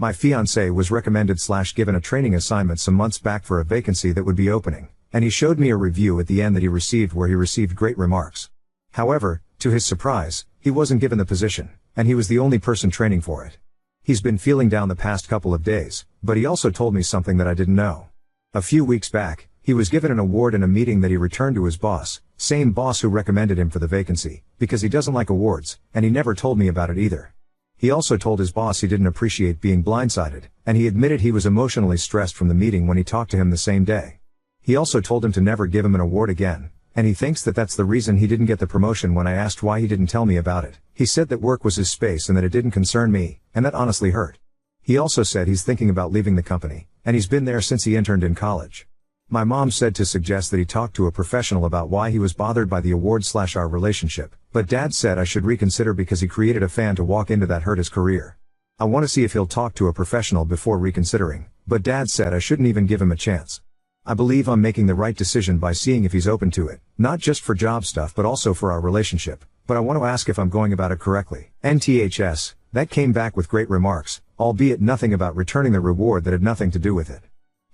My fiancé was recommended/given a training assignment some months back for a vacancy that would be opening, and he showed me a review at the end that he received where he received great remarks. However, to his surprise, he wasn't given the position, and he was the only person training for it. He's been feeling down the past couple of days, but he also told me something that I didn't know. A few weeks back, he was given an award in a meeting that he returned to his boss, same boss who recommended him for the vacancy, because he doesn't like awards, and he never told me about it either. He also told his boss he didn't appreciate being blindsided, and he admitted he was emotionally stressed from the meeting when he talked to him the same day. He also told him to never give him an award again, and he thinks that that's the reason he didn't get the promotion. When I asked why he didn't tell me about it, he said that work was his space and that it didn't concern me, and that honestly hurt. He also said he's thinking about leaving the company, and he's been there since he interned in college. My mom said to suggest that he talk to a professional about why he was bothered by the award/our relationship, but Dad said I should reconsider because he created a fan to walk into that hurt his career. I want to see if he'll talk to a professional before reconsidering, but Dad said I shouldn't even give him a chance. I believe I'm making the right decision by seeing if he's open to it, not just for job stuff but also for our relationship, but I want to ask if I'm going about it correctly. NTHS, that came back with great remarks, albeit nothing about returning the reward that had nothing to do with it.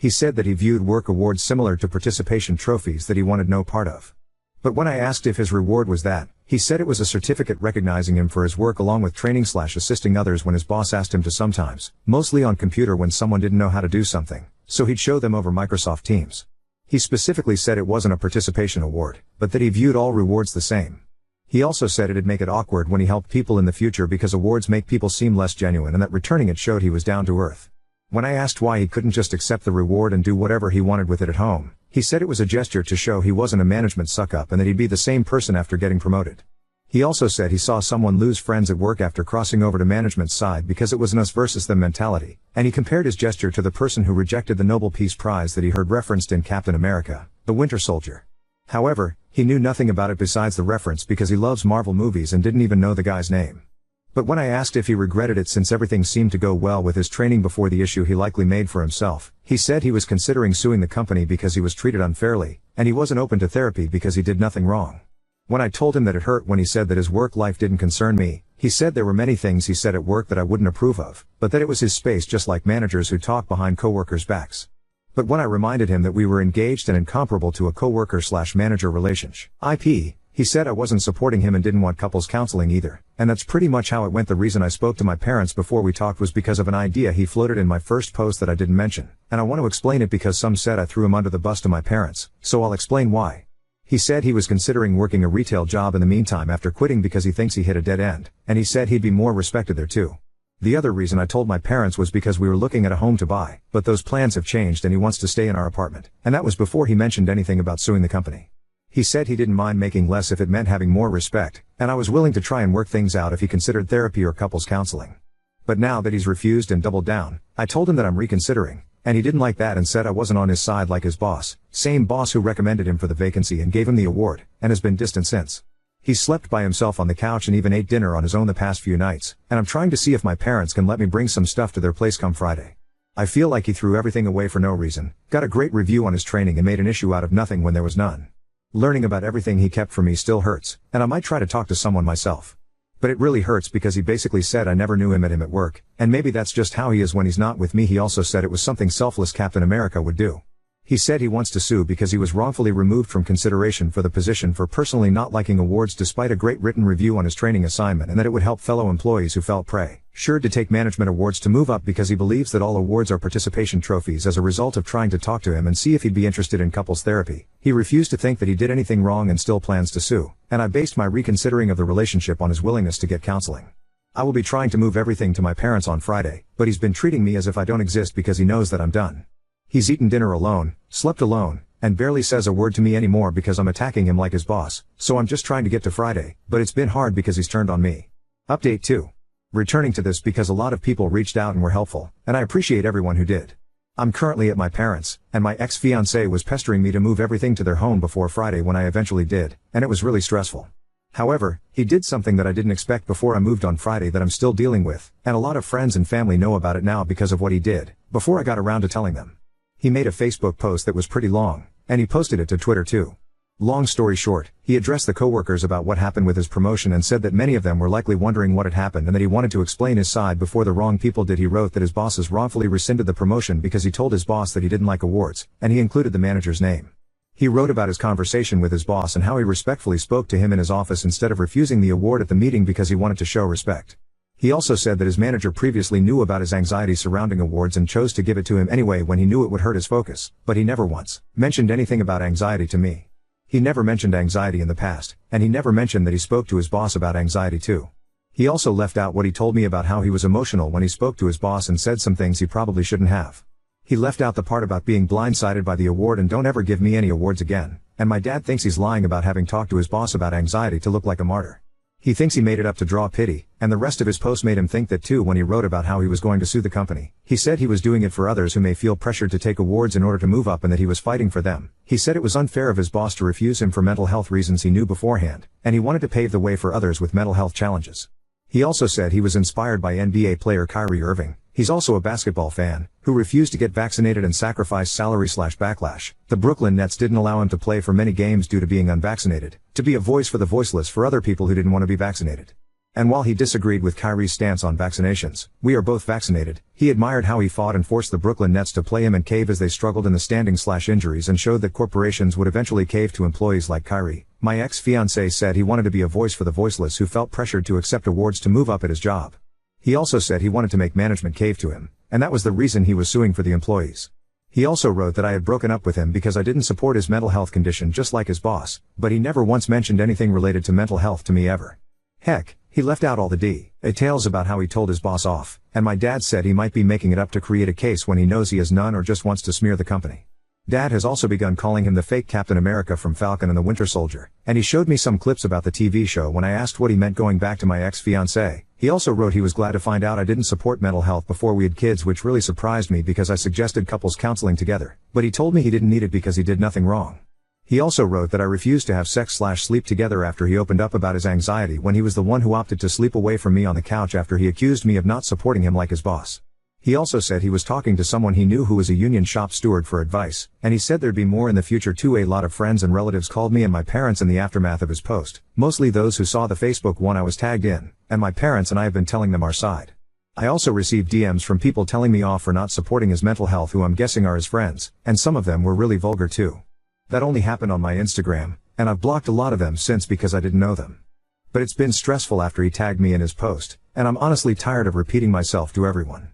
He said that he viewed work awards similar to participation trophies that he wanted no part of. But when I asked if his reward was that, he said it was a certificate recognizing him for his work along with training/assisting others when his boss asked him to sometimes, mostly on computer when someone didn't know how to do something, so he'd show them over Microsoft Teams. He specifically said it wasn't a participation award, but that he viewed all rewards the same. He also said it'd make it awkward when he helped people in the future because awards make people seem less genuine and that returning it showed he was down to earth. When I asked why he couldn't just accept the reward and do whatever he wanted with it at home, he said it was a gesture to show he wasn't a management suck-up and that he'd be the same person after getting promoted. He also said he saw someone lose friends at work after crossing over to management's side because it was an us versus them mentality, and he compared his gesture to the person who rejected the Nobel Peace Prize that he heard referenced in Captain America, the Winter Soldier. However, he knew nothing about it besides the reference because he loves Marvel movies and didn't even know the guy's name. But when I asked if he regretted it since everything seemed to go well with his training before the issue he likely made for himself, he said he was considering suing the company because he was treated unfairly, and he wasn't open to therapy because he did nothing wrong. When I told him that it hurt when he said that his work life didn't concern me, he said there were many things he said at work that I wouldn't approve of, but that it was his space just like managers who talk behind coworkers' backs. But when I reminded him that we were engaged and incomparable to a coworker/manager relationship, he said I wasn't supporting him and didn't want couples counseling either, and that's pretty much how it went. The reason I spoke to my parents before we talked was because of an idea he floated in my first post that I didn't mention, and I want to explain it because some said I threw him under the bus to my parents, so I'll explain why. He said he was considering working a retail job in the meantime after quitting because he thinks he hit a dead end, and he said he'd be more respected there too. The other reason I told my parents was because we were looking at a home to buy, but those plans have changed and he wants to stay in our apartment, and that was before he mentioned anything about suing the company. He said he didn't mind making less if it meant having more respect, and I was willing to try and work things out if he considered therapy or couples counseling. But now that he's refused and doubled down, I told him that I'm reconsidering, and he didn't like that and said I wasn't on his side like his boss, same boss who recommended him for the vacancy and gave him the award, and has been distant since. He's slept by himself on the couch and even ate dinner on his own the past few nights, and I'm trying to see if my parents can let me bring some stuff to their place come Friday. I feel like he threw everything away for no reason, got a great review on his training and made an issue out of nothing when there was none. Learning about everything he kept from me still hurts, and I might try to talk to someone myself. But it really hurts because he basically said I never knew him at work, and maybe that's just how he is when he's not with me. He also said it was something selfless Captain America would do. He said he wants to sue because he was wrongfully removed from consideration for the position for personally not liking awards despite a great written review on his training assignment, and that it would help fellow employees who felt pressured to take management awards to move up because he believes that all awards are participation trophies. As a result of trying to talk to him and see if he'd be interested in couples therapy, he refused to think that he did anything wrong and still plans to sue, and I based my reconsidering of the relationship on his willingness to get counseling. I will be trying to move everything to my parents on Friday, but he's been treating me as if I don't exist because he knows that I'm done. He's eaten dinner alone, slept alone, and barely says a word to me anymore because I'm attacking him like his boss, so I'm just trying to get to Friday, but it's been hard because he's turned on me. Update 2. Returning to this because a lot of people reached out and were helpful, and I appreciate everyone who did. I'm currently at my parents', and my ex-fiancé was pestering me to move everything to their home before Friday when I eventually did, and it was really stressful. However, he did something that I didn't expect before I moved on Friday that I'm still dealing with, and a lot of friends and family know about it now because of what he did, before I got around to telling them. He made a Facebook post that was pretty long, and he posted it to Twitter too. Long story short, he addressed the coworkers about what happened with his promotion and said that many of them were likely wondering what had happened and that he wanted to explain his side before the wrong people did. He wrote that his bosses wrongfully rescinded the promotion because he told his boss that he didn't like awards, and he included the manager's name. He wrote about his conversation with his boss and how he respectfully spoke to him in his office instead of refusing the award at the meeting because he wanted to show respect. He also said that his manager previously knew about his anxiety surrounding awards and chose to give it to him anyway when he knew it would hurt his focus, but he never once mentioned anything about anxiety to me. He never mentioned anxiety in the past, and he never mentioned that he spoke to his boss about anxiety too. He also left out what he told me about how he was emotional when he spoke to his boss and said some things he probably shouldn't have. He left out the part about being blindsided by the award and don't ever give me any awards again, and my dad thinks he's lying about having talked to his boss about anxiety to look like a martyr. He thinks he made it up to draw pity, and the rest of his post made him think that too when he wrote about how he was going to sue the company. He said he was doing it for others who may feel pressured to take awards in order to move up and that he was fighting for them. He said it was unfair of his boss to refuse him for mental health reasons he knew beforehand, and he wanted to pave the way for others with mental health challenges. He also said he was inspired by NBA player Kyrie Irving. He's also a basketball fan, who refused to get vaccinated and sacrificed salary/backlash. The Brooklyn Nets didn't allow him to play for many games due to being unvaccinated, to be a voice for the voiceless for other people who didn't want to be vaccinated. And while he disagreed with Kyrie's stance on vaccinations, we are both vaccinated, he admired how he fought and forced the Brooklyn Nets to play him and cave as they struggled in the standings/injuries and showed that corporations would eventually cave to employees like Kyrie. My ex-fiancé said he wanted to be a voice for the voiceless who felt pressured to accept awards to move up at his job. He also said he wanted to make management cave to him, and that was the reason he was suing for the employees. He also wrote that I had broken up with him because I didn't support his mental health condition just like his boss, but he never once mentioned anything related to mental health to me ever. Heck, he left out all the details about how he told his boss off, and my dad said he might be making it up to create a case when he knows he has none or just wants to smear the company. Dad has also begun calling him the fake Captain America from Falcon and the Winter Soldier, and he showed me some clips about the TV show when I asked what he meant going back to my ex-fiancé. He also wrote he was glad to find out I didn't support mental health before we had kids, which really surprised me because I suggested couples counseling together, but he told me he didn't need it because he did nothing wrong. He also wrote that I refused to have sex/sleep together after he opened up about his anxiety when he was the one who opted to sleep away from me on the couch after he accused me of not supporting him like his boss. He also said he was talking to someone he knew who was a union shop steward for advice, and he said there'd be more in the future too. A lot of friends and relatives called me and my parents in the aftermath of his post, mostly those who saw the Facebook one I was tagged in, and my parents and I have been telling them our side. I also received DMs from people telling me off for not supporting his mental health who I'm guessing are his friends, and some of them were really vulgar too. That only happened on my Instagram, and I've blocked a lot of them since because I didn't know them. But it's been stressful after he tagged me in his post, and I'm honestly tired of repeating myself to everyone.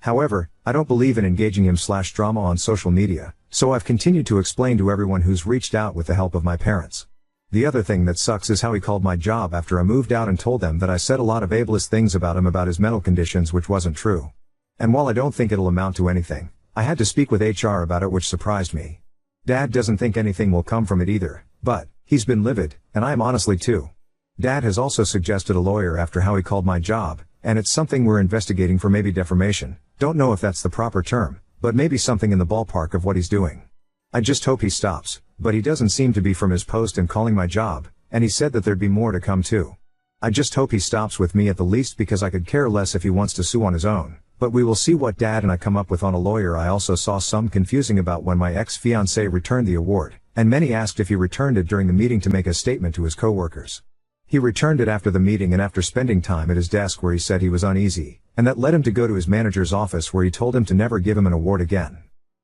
However, I don't believe in engaging him/drama on social media, so I've continued to explain to everyone who's reached out with the help of my parents. The other thing that sucks is how he called my job after I moved out and told them that I said a lot of ableist things about him about his mental conditions, which wasn't true. And while I don't think it'll amount to anything, I had to speak with HR about it, which surprised me. Dad doesn't think anything will come from it either, but he's been livid, and I am honestly too. Dad has also suggested a lawyer after how he called my job, and it's something we're investigating for maybe defamation. Don't know if that's the proper term, but maybe something in the ballpark of what he's doing. I just hope he stops, but he doesn't seem to be from his post and calling my job, and he said that there'd be more to come too. I just hope he stops with me at the least because I could care less if he wants to sue on his own, but we will see what Dad and I come up with on a lawyer. I also saw some confusing about when my ex-fiancé returned the award, and many asked if he returned it during the meeting to make a statement to his coworkers. He returned it after the meeting and after spending time at his desk where he said he was uneasy, and that led him to go to his manager's office where he told him to never give him an award again.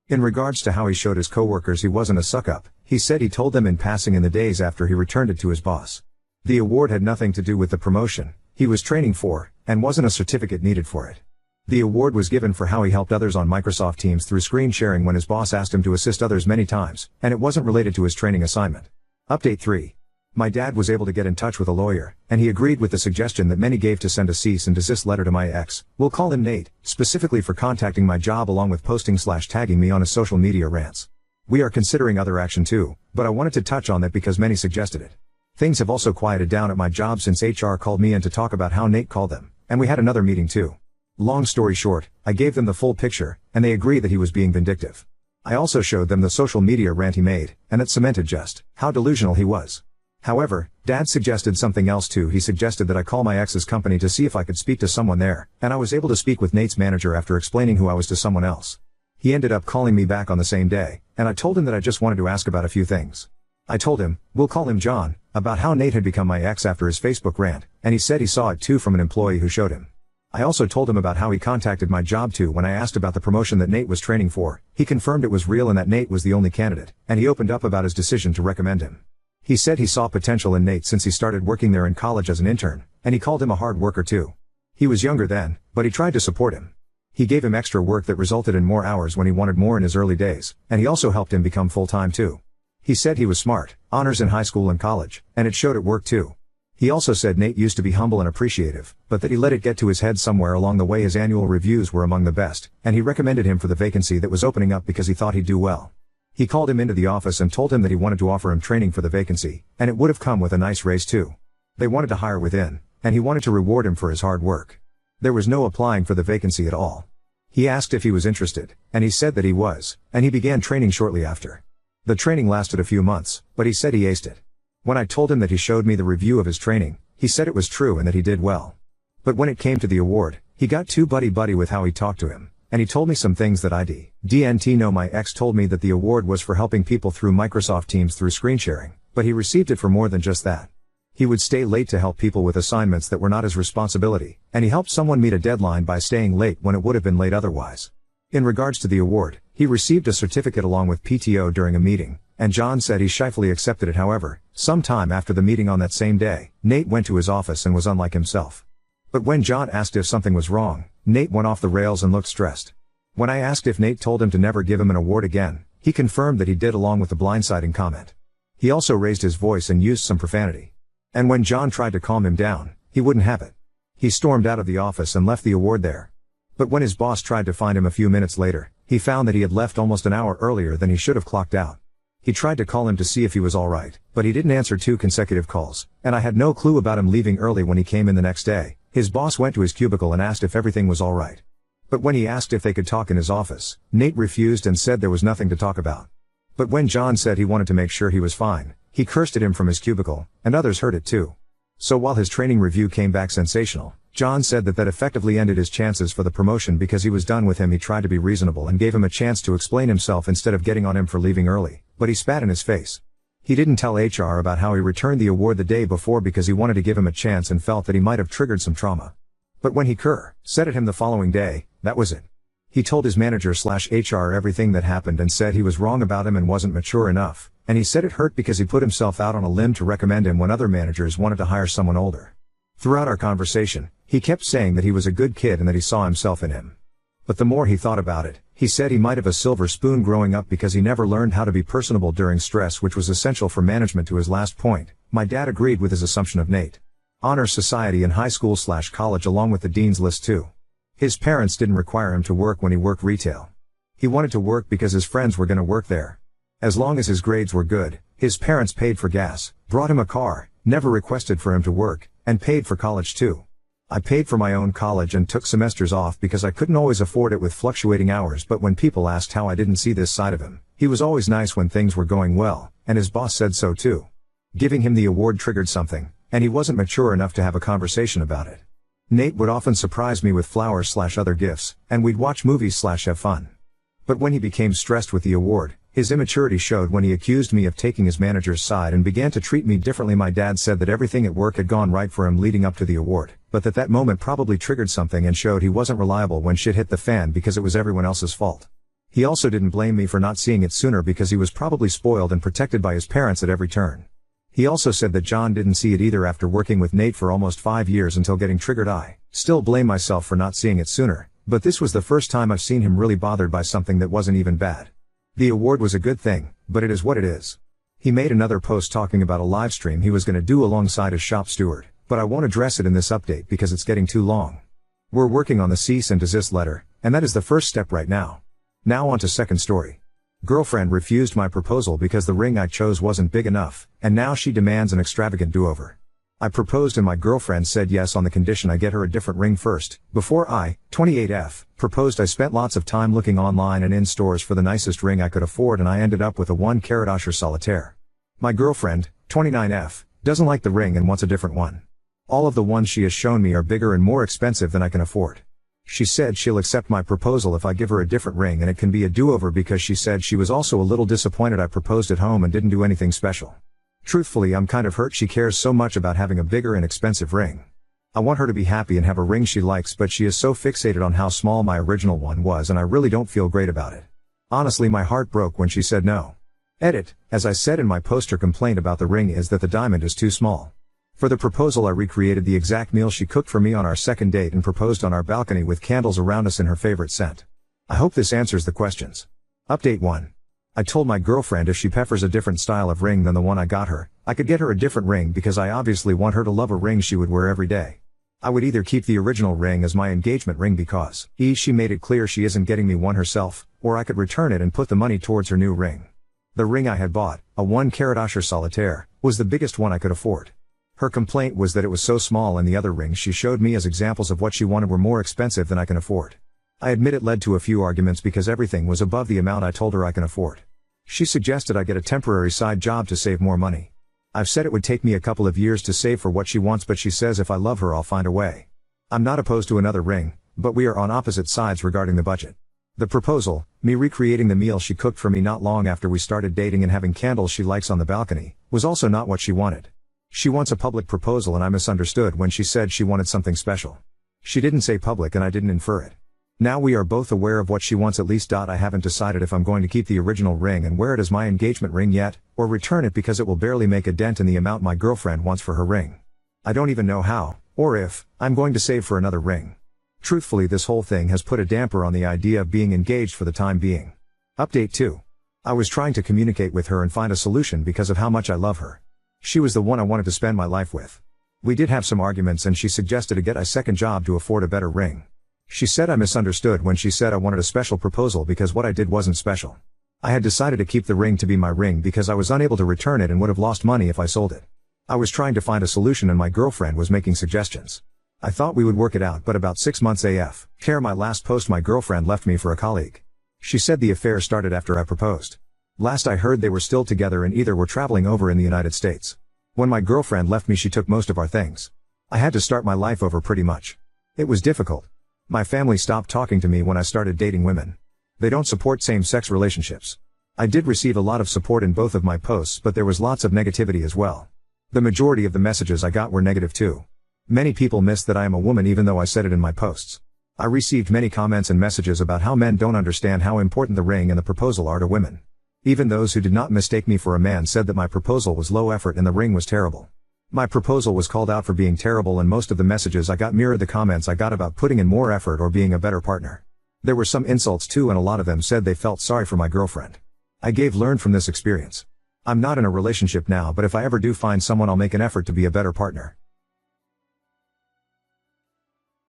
In regards to how he showed his coworkers he wasn't a suck-up, he said he told them in passing in the days after he returned it to his boss. The award had nothing to do with the promotion he was training for, and wasn't a certificate needed for it. The award was given for how he helped others on Microsoft Teams through screen sharing when his boss asked him to assist others many times, and it wasn't related to his training assignment. Update 3. My dad was able to get in touch with a lawyer, and he agreed with the suggestion that many gave to send a cease and desist letter to my ex, we'll call him Nate, specifically for contacting my job along with posting/tagging me on his social media rants. We are considering other action too, but I wanted to touch on that because many suggested it. Things have also quieted down at my job since HR called me in to talk about how Nate called them, and we had another meeting too. Long story short, I gave them the full picture, and they agreed that he was being vindictive. I also showed them the social media rant he made, and that cemented just how delusional he was. However, Dad suggested something else too. He suggested that I call my ex's company to see if I could speak to someone there, and I was able to speak with Nate's manager after explaining who I was to someone else. He ended up calling me back on the same day, and I told him that I just wanted to ask about a few things. I told him, we'll call him John, about how Nate had become my ex after his Facebook rant, and he said he saw it too from an employee who showed him. I also told him about how he contacted my job too when I asked about the promotion that Nate was training for. He confirmed it was real and that Nate was the only candidate, and he opened up about his decision to recommend him. He said he saw potential in Nate since he started working there in college as an intern, and he called him a hard worker too. He was younger then, but he tried to support him. He gave him extra work that resulted in more hours when he wanted more in his early days, and he also helped him become full-time too. He said he was smart, honors in high school and college, and it showed at work too. He also said Nate used to be humble and appreciative, but that he let it get to his head somewhere along the way his annual reviews were among the best, and he recommended him for the vacancy that was opening up because he thought he'd do well. He called him into the office and told him that he wanted to offer him training for the vacancy, and it would have come with a nice raise too. They wanted to hire within, and he wanted to reward him for his hard work. There was no applying for the vacancy at all. He asked if he was interested, and he said that he was, and he began training shortly after. The training lasted a few months, but he said he aced it. When I told him that he showed me the review of his training, he said it was true and that he did well. But when it came to the award, he got too buddy-buddy with how he talked to him, and he told me some things that I didn't know. My ex told me that the award was for helping people through Microsoft Teams through screen sharing, but he received it for more than just that. He would stay late to help people with assignments that were not his responsibility, and he helped someone meet a deadline by staying late when it would have been late otherwise. In regards to the award, he received a certificate along with PTO during a meeting, and John said he shyly accepted it. However, sometime after the meeting on that same day, Nate went to his office and was unlike himself. But when John asked if something was wrong, Nate went off the rails and looked stressed. When I asked if Nate told him to never give him an award again, he confirmed that he did along with the blindsiding comment. He also raised his voice and used some profanity. And when John tried to calm him down, he wouldn't have it. He stormed out of the office and left the award there. But when his boss tried to find him a few minutes later, he found that he had left almost an hour earlier than he should have clocked out. He tried to call him to see if he was alright, but he didn't answer 2 consecutive calls, and I had no clue about him leaving early. When he came in the next day, his boss went to his cubicle and asked if everything was alright. But when he asked if they could talk in his office, Nate refused and said there was nothing to talk about. But when John said he wanted to make sure he was fine, he cursed at him from his cubicle, and others heard it too. So while his training review came back sensational, John said that effectively ended his chances for the promotion because he was done with him. He tried to be reasonable and gave him a chance to explain himself instead of getting on him for leaving early, but he spat in his face. He didn't tell HR about how he returned the award the day before because he wanted to give him a chance and felt that he might have triggered some trauma. But when he said at him the following day, that was it. He told his manager/HR everything that happened and said he was wrong about him and wasn't mature enough, and he said it hurt because he put himself out on a limb to recommend him when other managers wanted to hire someone older. Throughout our conversation, he kept saying that he was a good kid and that he saw himself in him. But the more he thought about it, he said he might have a silver spoon growing up because he never learned how to be personable during stress, which was essential for management. To his last point, my dad agreed with his assumption of Nate. Honor society in high school/college along with the dean's list too. His parents didn't require him to work when he worked retail. He wanted to work because his friends were going to work there. As long as his grades were good, his parents paid for gas, brought him a car, never requested for him to work, and paid for college too. I paid for my own college and took semesters off because I couldn't always afford it with fluctuating hours. But when people asked how I didn't see this side of him, he was always nice when things were going well, and his boss said so too. Giving him the award triggered something, and he wasn't mature enough to have a conversation about it. Nate would often surprise me with flowers/other gifts, and we'd watch movies/have fun. But when he became stressed with the award, his immaturity showed when he accused me of taking his manager's side and began to treat me differently. My dad said that everything at work had gone right for him leading up to the award, but that moment probably triggered something and showed he wasn't reliable when shit hit the fan because it was everyone else's fault. He also didn't blame me for not seeing it sooner because he was probably spoiled and protected by his parents at every turn. He also said that John didn't see it either after working with Nate for almost 5 years until getting triggered. I still blame myself for not seeing it sooner, but this was the first time I've seen him really bothered by something that wasn't even bad. The award was a good thing, but it is what it is. He made another post talking about a live stream he was going to do alongside his shop steward, but I won't address it in this update because it's getting too long. We're working on the cease and desist letter, and that is the first step right now. Now on to second story. Girlfriend refused my proposal because the ring I chose wasn't big enough, and now she demands an extravagant do-over. I proposed and my girlfriend said yes on the condition I get her a different ring first. Before I, 28F, proposed, I spent lots of time looking online and in stores for the nicest ring I could afford, and I ended up with a 1-carat Usher solitaire. My girlfriend, 29F, doesn't like the ring and wants a different one. All of the ones she has shown me are bigger and more expensive than I can afford. She said she'll accept my proposal if I give her a different ring, and it can be a do-over because she said she was also a little disappointed I proposed at home and didn't do anything special. Truthfully, I'm kind of hurt she cares so much about having a bigger and expensive ring. I want her to be happy and have a ring she likes, but she is so fixated on how small my original one was, and I really don't feel great about it. Honestly, my heart broke when she said no. Edit, as I said in my post, her complaint about the ring is that the diamond is too small. For the proposal, I recreated the exact meal she cooked for me on our second date and proposed on our balcony with candles around us in her favorite scent. I hope this answers the questions. Update 1. I told my girlfriend if she prefers a different style of ring than the one I got her, I could get her a different ring because I obviously want her to love a ring she would wear every day. I would either keep the original ring as my engagement ring because she made it clear she isn't getting me one herself, or I could return it and put the money towards her new ring. The ring I had bought, a 1-carat Usher solitaire, was the biggest one I could afford. Her complaint was that it was so small, and the other rings she showed me as examples of what she wanted were more expensive than I can afford. I admit it led to a few arguments because everything was above the amount I told her I can afford. She suggested I get a temporary side job to save more money. I've said it would take me a couple of years to save for what she wants, but she says if I love her I'll find a way. I'm not opposed to another ring, but we are on opposite sides regarding the budget. The proposal, me recreating the meal she cooked for me not long after we started dating and having candles she likes on the balcony, was also not what she wanted. She wants a public proposal, and I misunderstood when she said she wanted something special. She didn't say public and I didn't infer it. Now we are both aware of what she wants at least. I haven't decided if I'm going to keep the original ring and wear it as my engagement ring yet, or return it because it will barely make a dent in the amount my girlfriend wants for her ring. I don't even know how, or if, I'm going to save for another ring. Truthfully, this whole thing has put a damper on the idea of being engaged for the time being. Update 2. I was trying to communicate with her and find a solution because of how much I love her. She was the one I wanted to spend my life with. We did have some arguments and she suggested to get a second job to afford a better ring. She said I misunderstood when she said I wanted a special proposal because what I did wasn't special. I had decided to keep the ring to be my ring because I was unable to return it and would have lost money if I sold it. I was trying to find a solution and my girlfriend was making suggestions. I thought we would work it out, but about 6 months after my last post my girlfriend left me for a colleague. She said the affair started after I proposed. Last I heard they were still together and either were traveling over in the United States. When my girlfriend left me she took most of our things. I had to start my life over pretty much. It was difficult. My family stopped talking to me when I started dating women. They don't support same-sex relationships. I did receive a lot of support in both of my posts, but there was lots of negativity as well. The majority of the messages I got were negative too. Many people missed that I am a woman even though I said it in my posts. I received many comments and messages about how men don't understand how important the ring and the proposal are to women. Even those who did not mistake me for a man said that my proposal was low effort and the ring was terrible. My proposal was called out for being terrible, and most of the messages I got mirrored the comments I got about putting in more effort or being a better partner. There were some insults too, and a lot of them said they felt sorry for my girlfriend. I learned from this experience. I'm not in a relationship now, but if I ever do find someone I'll make an effort to be a better partner.